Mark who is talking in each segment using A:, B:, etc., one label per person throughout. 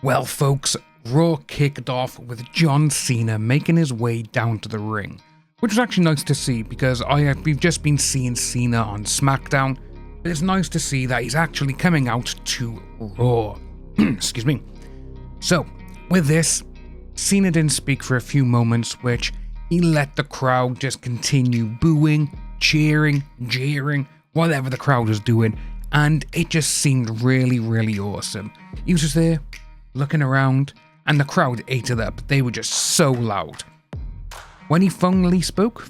A: Well, folks, Raw kicked off with John Cena making his way down to the ring, which was actually nice to see because we've just been seeing Cena on SmackDown, but it's nice to see that he's actually coming out to Raw. Excuse me. So, with this, Cena didn't speak for a few moments, which he let the crowd just continue booing, cheering, jeering, whatever the crowd was doing, and it just seemed really, really awesome. He was just there, looking around, and the crowd ate it up. They were just so loud. When he finally spoke,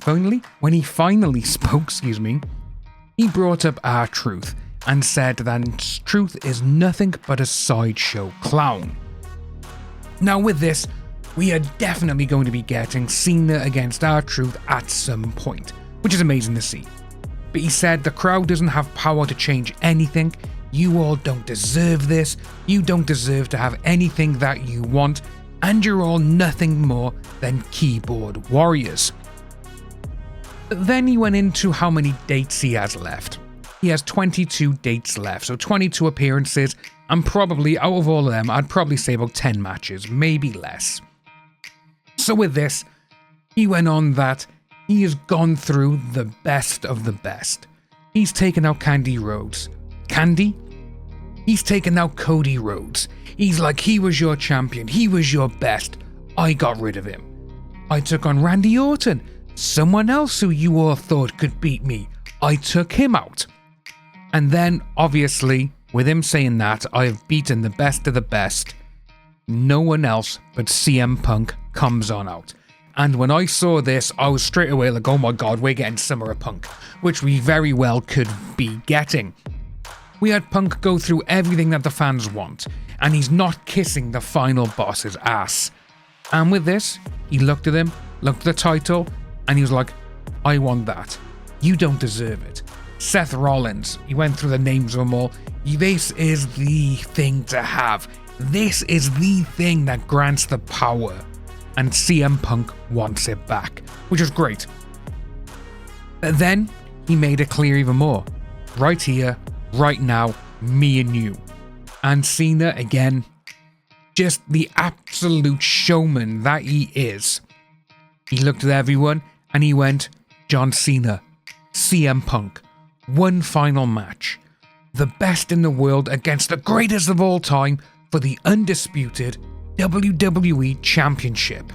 A: he brought up R-Truth and said that Truth is nothing but a sideshow clown. Now with this, we are definitely going to be getting Cena against R-Truth at some point, which is amazing to see. But he said the crowd doesn't have power to change anything. You all don't deserve this. You don't deserve to have anything that you want, and you're all nothing more than keyboard warriors. But then he went into how many dates he has left. He has 22 dates left, so 22 appearances, and probably out of all of them, I'd probably say about 10 matches, maybe less. So with this, he went on that he has gone through the best of the best. He's taken out Candy Rhodes. Candy? He's taken out Cody Rhodes. He's like, he was your champion. He was your best. I got rid of him. I took on Randy Orton. Someone else who you all thought could beat me. I took him out. And then, obviously, with him saying that, I have beaten the best of the best. No one else but CM Punk comes on out. And when I saw this, I was straight away like, oh my god, we're getting Summer of Punk, which we very well could be getting. We had Punk go through everything that the fans want, and he's not kissing the final boss's ass. And with this, he looked at him, looked at the title, and he was like, I want that. You don't deserve it. Seth Rollins, he went through the names of them all. This is the thing to have. This is the thing that grants the power. And CM Punk wants it back, which was great. But then, he made it clear even more. Right here, right now, me and you. And Cena, again, just the absolute showman that he is. He looked at everyone and he went, John Cena, CM Punk, one final match. The best in the world against the greatest of all time for the undisputed WWE Championship.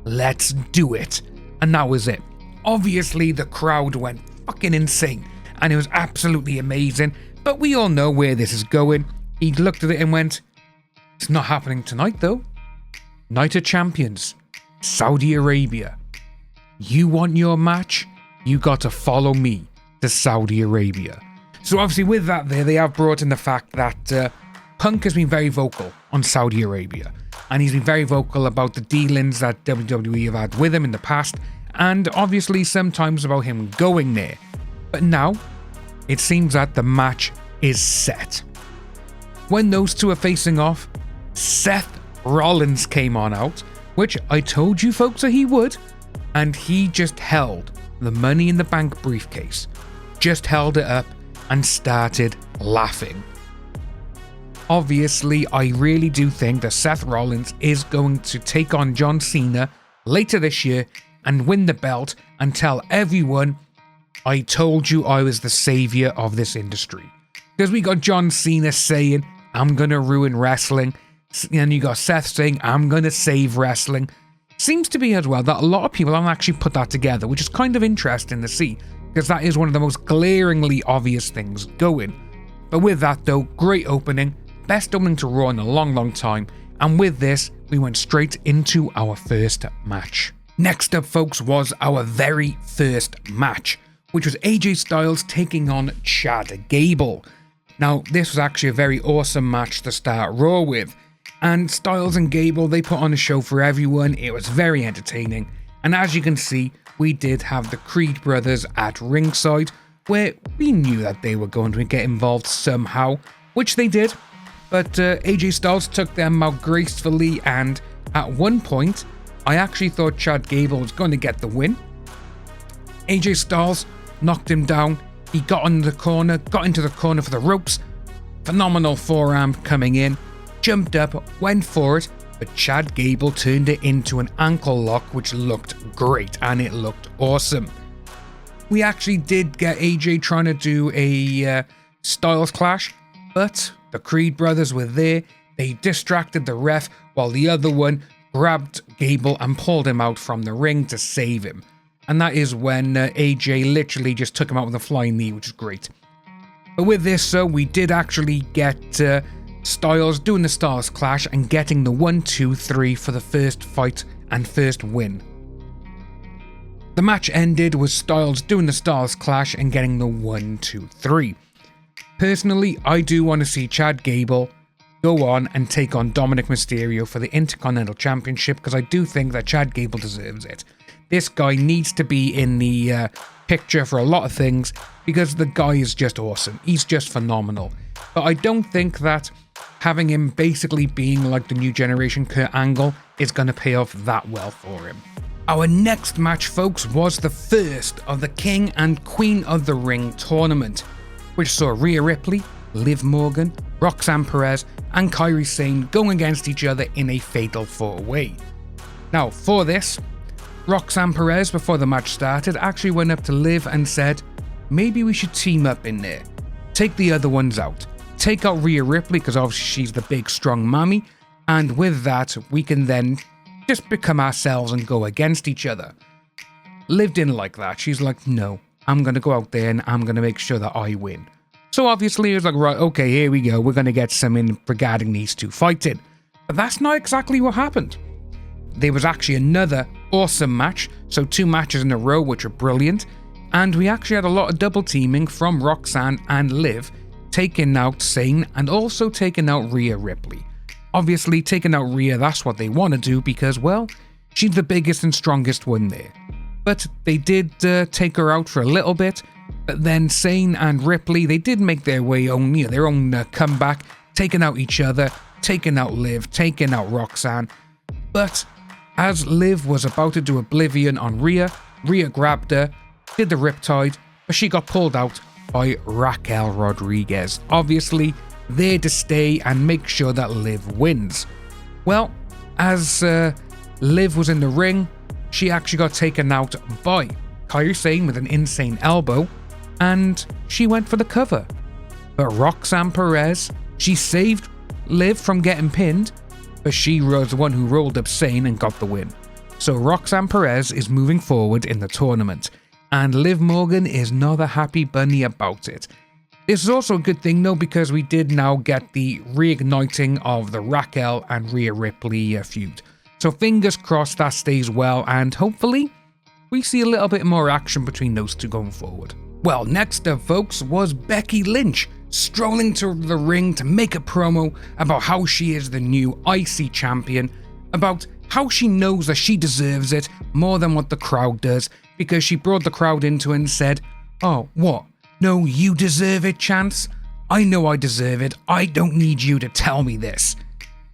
A: Let's do it. And that was it. Obviously, the crowd went fucking insane, and it was absolutely amazing, but we all know where this is going. He looked at it and went, it's not happening tonight though. Night of Champions, Saudi Arabia. You want your match? You got to follow me to Saudi Arabia. So obviously with that there, they have brought in the fact that Punk has been very vocal on Saudi Arabia, and he's been very vocal about the dealings that WWE have had with him in the past, and obviously sometimes about him going there. But now, it seems that the match is set. When those two are facing off, Seth Rollins came on out, which I told you folks that he would, and he just held the Money in the Bank briefcase, just held it up and started laughing. Obviously, I really do think that Seth Rollins is going to take on John Cena later this year and win the belt and tell everyone, I told you I was the savior of this industry. Because we got John Cena saying, I'm going to ruin wrestling. And you got Seth saying, I'm going to save wrestling. Seems to be as well that a lot of people haven't actually put that together, which is kind of interesting to see, because that is one of the most glaringly obvious things going. But with that though, great opening. Best opening to Raw in a long, long time. And with this, we went straight into our first match. Next up, folks, was our very first match, which was AJ Styles taking on Chad Gable. Now, this was actually a very awesome match to start Raw with. And Styles and Gable, they put on a show for everyone. It was very entertaining. And as you can see, we did have the Creed brothers at ringside, where we knew that they were going to get involved somehow, which they did. But AJ Styles took them out gracefully, and at one point, I actually thought Chad Gable was going to get the win. AJ Styles knocked him down. He got into the corner for the ropes. Phenomenal forearm coming in. jumped up, went for it, but Chad Gable turned it into an ankle lock, which looked great and it looked awesome. We actually did get AJ trying to do a Styles clash, but the Creed brothers were there. They distracted the ref while the other one grabbed Gable and pulled him out from the ring to save him. And that is when AJ literally just took him out with a flying knee, which is great. But with this, we did actually get Styles doing the Styles clash and getting the 1, 2, 3 for the first fight and first win. The match ended with Styles doing the Styles clash and getting the 1, 2, 3. Personally, I do want to see Chad Gable go on and take on Dominic Mysterio for the Intercontinental Championship, because I do think that Chad Gable deserves it. This guy needs to be in the picture for a lot of things because the guy is just awesome. He's just phenomenal. But I don't think that having him basically being like the new generation Kurt Angle is going to pay off that well for him. Our next match, folks, was the first of the King and Queen of the Ring tournament, which saw Rhea Ripley, Liv Morgan, Roxanne Perez and Kairi Sane going against each other in a fatal 4-way. Now for this, Roxanne Perez, before the match started, actually went up to Liv and said, maybe we should team up in there. Take the other ones out. Take out Rhea Ripley, because obviously she's the big strong mommy, and with that we can then just become ourselves and go against each other. Liv didn't like that. She's like, no, I'm going to go out there and I'm going to make sure that I win. So obviously it was like, right, okay, here we go. We're going to get some in regarding these two fighting. But that's not exactly what happened. There was actually another awesome match. So 2 matches in a row, which were brilliant. And we actually had a lot of double teaming from Roxanne and Liv, taking out Sane and also taking out Rhea Ripley. Obviously, taking out Rhea, that's what they want to do because, well, she's the biggest and strongest one there. But they did take her out for a little bit. But then Sane and Ripley, they did make their way on, their own comeback, taking out each other, taking out Liv, taking out Roxanne. But as Liv was about to do Oblivion on Rhea, Rhea grabbed her, did the Riptide, but she got pulled out by Raquel Rodriguez. Obviously, there to stay and make sure that Liv wins. Well, as Liv was in the ring, she actually got taken out by Kairi Sane with an insane elbow, and she went for the cover. But Roxanne Perez, she saved Liv from getting pinned, but she was the one who rolled up Sane and got the win. So Roxanne Perez is moving forward in the tournament, and Liv Morgan is not a happy bunny about it. This is also a good thing though, because we did now get the reigniting of the Raquel and Rhea Ripley feud. So fingers crossed that stays well, and hopefully we see a little bit more action between those two going forward. Well, next up, folks, was Becky Lynch strolling to the ring to make a promo about how she is the new IC champion, about how she knows that she deserves it more than what the crowd does, because she brought the crowd into it and said, oh, what? No, you deserve it, Chance? I know I deserve it. I don't need you to tell me this.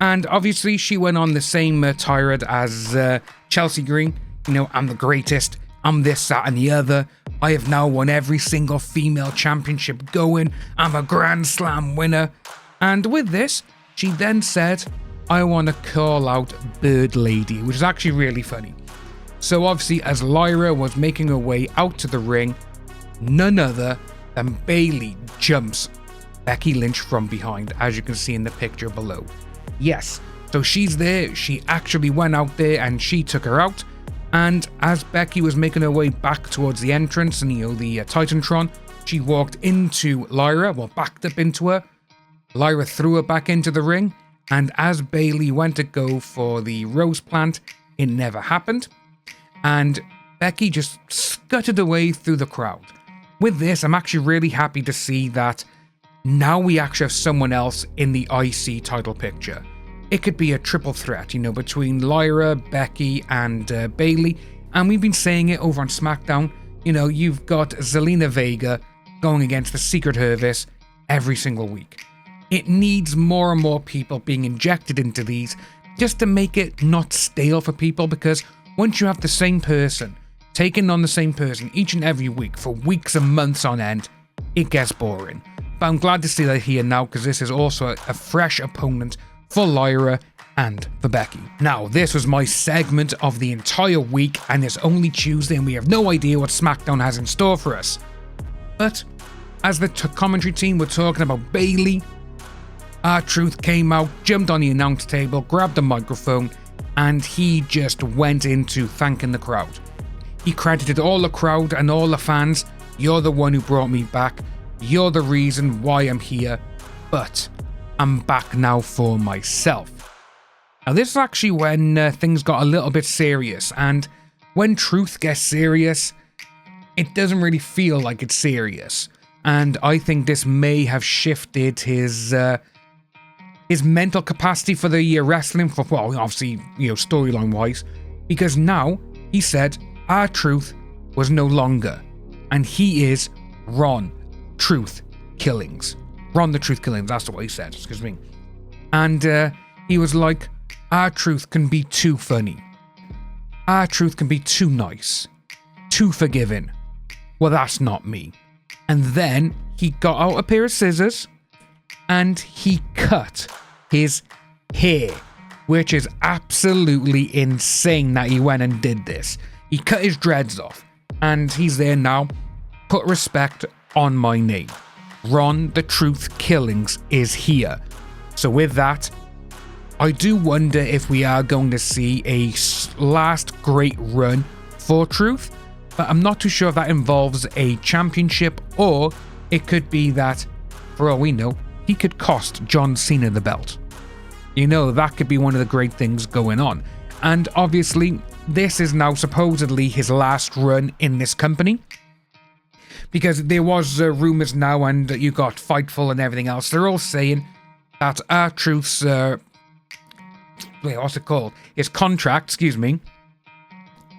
A: And obviously she went on the same tirade as Chelsea Green. I'm the greatest. I'm this, that and the other. I have now won every single female championship going. I'm a Grand Slam winner. And with this, she then said, I want to call out Bird Lady, which is actually really funny. So obviously, as Lyra was making her way out to the ring, none other than Bayley jumps Becky Lynch from behind, as you can see in the picture below. Yes, so she's there. She actually went out there and she took her out. And as Becky was making her way back towards the entrance and the Titantron, she walked into Lyra, backed up into her. Lyra threw her back into the ring, and as Bayley went to go for the rose plant, it never happened. And Becky just scuttered away through the crowd. With this, I'm actually really happy to see that now we actually have someone else in the IC title picture. It could be a triple threat, between Lyra, Becky, and Bayley. And we've been saying it over on SmackDown. You've got Zelina Vega going against the Secret Service every single week. It needs more and more people being injected into these just to make it not stale for people, because once you have the same person, taking on the same person each and every week for weeks and months on end, it gets boring. But I'm glad to see that here now, because this is also a fresh opponent for Lyra and for Becky. Now, this was my segment of the entire week, and it's only Tuesday and we have no idea what SmackDown has in store for us. But as the commentary team were talking about Bayley, R-Truth came out, jumped on the announce table, grabbed the microphone, and he just went into thanking the crowd. He credited all the crowd and all the fans. You're the one who brought me back. You're the reason why I'm here. But I'm back now for myself. Now, this is actually when things got a little bit serious. And when Truth gets serious, it doesn't really feel like it's serious. And I think this may have shifted his mental capacity for the wrestling, for, well, obviously, storyline wise, because now he said R-Truth was no longer, and he is Ron Truth Killings. Ron the Truth Killings, that's what he said, excuse me. And he was like, R-Truth can be too funny. R-Truth can be too nice, too forgiving. Well, that's not me. And then he got out a pair of scissors and he cut his hair, which is absolutely insane that he went and did this. He cut his dreads off, and he's there now. Put respect on my name. Ron the Truth Killings is here. So with that, I do wonder if we are going to see a last great run for Truth, but I'm not too sure if that involves a championship, or it could be that, for all we know, he could cost John Cena the belt. That could be one of the great things going on. And obviously, this is now supposedly his last run in this company. Because there was rumours now, and you got Fightful and everything else. They're all saying that R-Truth's, his contract,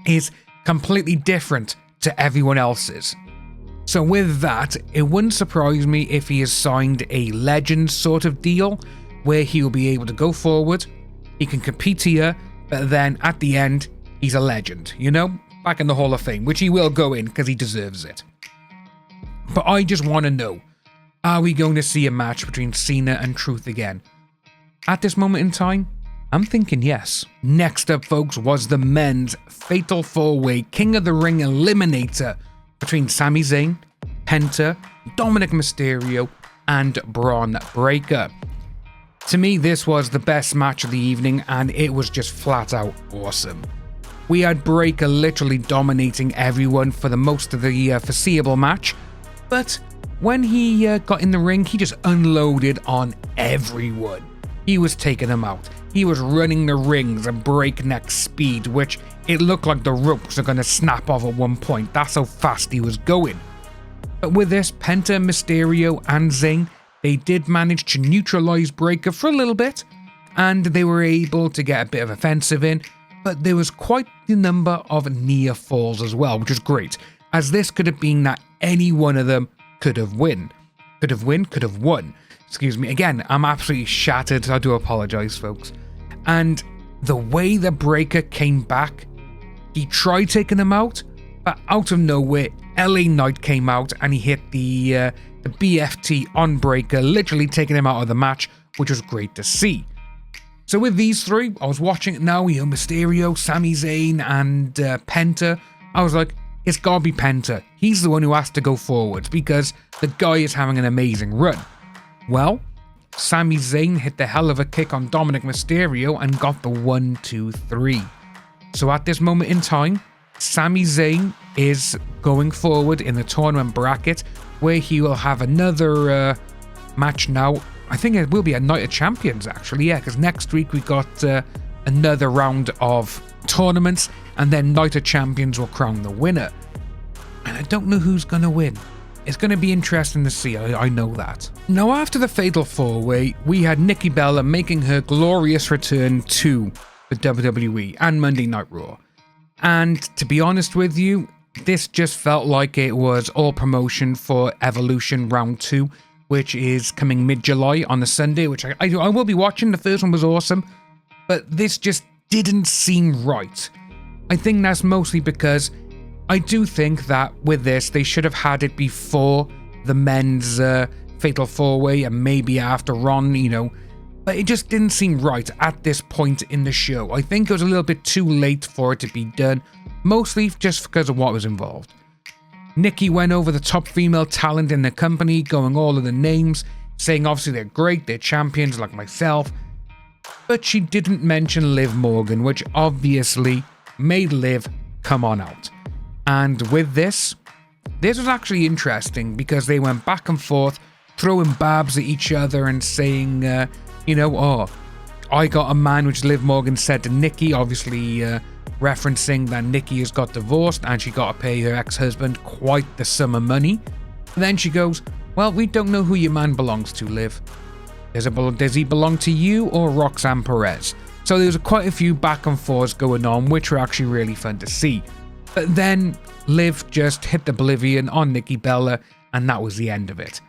A: is completely different to everyone else's. So with that, it wouldn't surprise me if he has signed a legend sort of deal, where he will be able to go forward, he can compete here, but then at the end, he's a legend, back in the Hall of Fame, which he will go in because he deserves it. But I just want to know, are we going to see a match between Cena and Truth again? At this moment in time, I'm thinking yes. Next up, folks, was the men's Fatal 4-Way King of the Ring Eliminator between Sami Zayn, Penta, Dominic Mysterio, and Braun Breaker. To me, this was the best match of the evening, and it was just flat out awesome. We had Breaker literally dominating everyone for the most of the foreseeable match, but when he got in the ring, he just unloaded on everyone. He was taking them out. He was running the rings at breakneck speed, which it looked like the ropes are going to snap off at one point. That's how fast he was going. But with this, Penta, Mysterio, and Zayn, they did manage to neutralize Breaker for a little bit, and they were able to get a bit of offensive in, but there was quite the number of near falls as well, which is great, as this could have been that any one of them could have won. Excuse me, again, I'm absolutely shattered, I do apologize, folks. And the way the Breaker came back, he tried taking him out, but out of nowhere, LA Knight came out and he hit the BFT on Breaker, literally taking him out of the match, which was great to see. So with these three, I was watching it now, Mysterio, Sami Zayn, and Penta. I was like, it's gotta be Penta. He's the one who has to go forward because the guy is having an amazing run. Well, Sami Zayn hit the hell of a kick on Dominic Mysterio and got the 1, 2, 3. So at this moment in time, Sami Zayn is going forward in the tournament bracket, where he will have another match now. I think it will be a Night of Champions, actually, because next week we got another round of tournaments, and then Night of Champions will crown the winner. And I don't know who's going to win. It's going to be interesting to see, I know that. Now, after the Fatal 4-Way, we had Nikki Bella making her glorious return to the WWE and Monday Night Raw. And to be honest with you, this just felt like it was all promotion for Evolution Round 2, which is coming mid-July on the Sunday, which I will be watching. The first one was awesome, but this just didn't seem right. I think that's mostly because I do think that with this, they should have had it before the men's Fatal 4-Way and maybe after Ron, but it just didn't seem right at this point in the show. I think it was a little bit too late for it to be done, mostly just because of what was involved. Nikki went over the top female talent in the company, going all of the names, saying obviously they're great, they're champions like myself, but she didn't mention Liv Morgan, which obviously made Liv come on out. And with this was actually interesting because they went back and forth, throwing barbs at each other and saying, oh, I got a man, which Liv Morgan said to Nikki, obviously referencing that Nikki has got divorced and she got to pay her ex-husband quite the sum of money. And then she goes, well, we don't know who your man belongs to, Liv. Does he belong to you or Roxanne Perez? So there was quite a few back and forths going on, which were actually really fun to see. But then Liv just hit the Oblivion on Nikki Bella, and that was the end of it.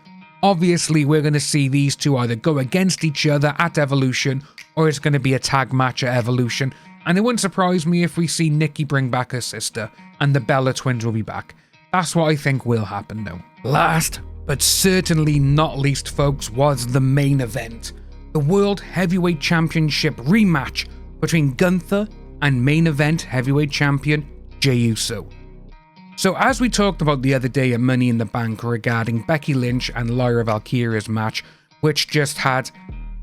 A: Obviously, we're going to see these two either go against each other at Evolution, or it's going to be a tag match at Evolution. And it wouldn't surprise me if we see Nikki bring back her sister, and the Bella twins will be back. That's what I think will happen though. Last, but certainly not least, folks, was the main event. The World Heavyweight Championship rematch between Gunther and main event heavyweight champion Jey Uso. So as we talked about the other day at Money in the Bank regarding Becky Lynch and Lyra Valkyria's match, which just had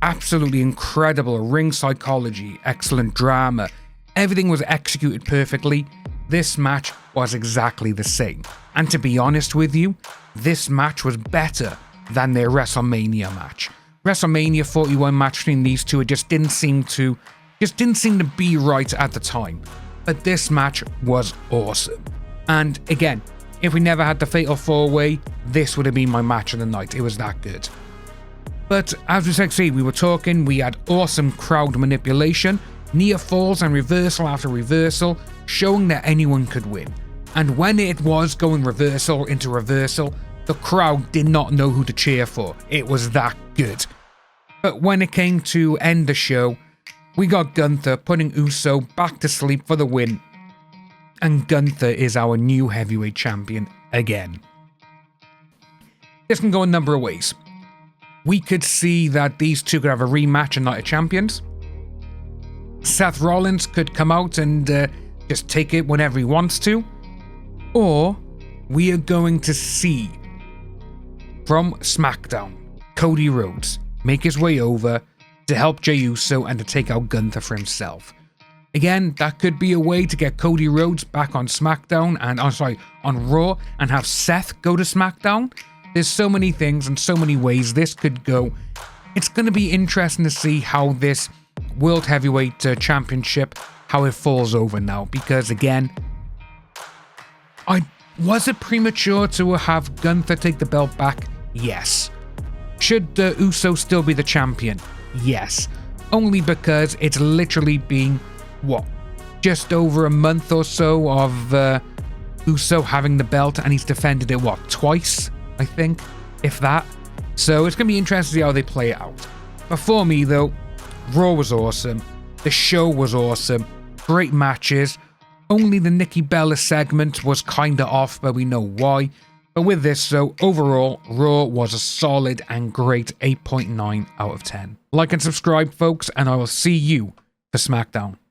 A: absolutely incredible ring psychology, excellent drama, everything was executed perfectly, this match was exactly the same. And to be honest with you, this match was better than their WrestleMania match. WrestleMania 41 match between these two, it just didn't seem to be right at the time. But this match was awesome. And again, if we never had the Fatal 4-Way, this would have been my match of the night. It was that good. But as we said, we were talking, we had awesome crowd manipulation, near falls and reversal after reversal, showing that anyone could win. And when it was going reversal into reversal, the crowd did not know who to cheer for. It was that good. But when it came to end the show, we got Gunther putting Uso back to sleep for the win. And Gunther is our new heavyweight champion again. This can go a number of ways. We could see that these two could have a rematch and Night of Champions. Seth Rollins could come out and just take it whenever he wants to. Or we are going to see from SmackDown, Cody Rhodes make his way over to help Jey Uso and to take out Gunther for himself. Again, that could be a way to get Cody Rhodes back on SmackDown and on Raw and have Seth go to SmackDown. There's so many things and so many ways this could go. It's going to be interesting to see how this World Heavyweight Championship, how it falls over now, because again, was it premature to have Gunther take the belt back? Yes. Should Uso still be the champion? Yes. Only because it's literally been, just over a month or so of Uso having the belt, and he's defended it, twice, I think, if that. So it's going to be interesting to see how they play it out. But for me, though, Raw was awesome. The show was awesome. Great matches. Only the Nikki Bella segment was kinda off, but we know why. But with this, so overall, Raw was a solid and great 8.9 out of 10. Like and subscribe, folks, and I will see you for SmackDown.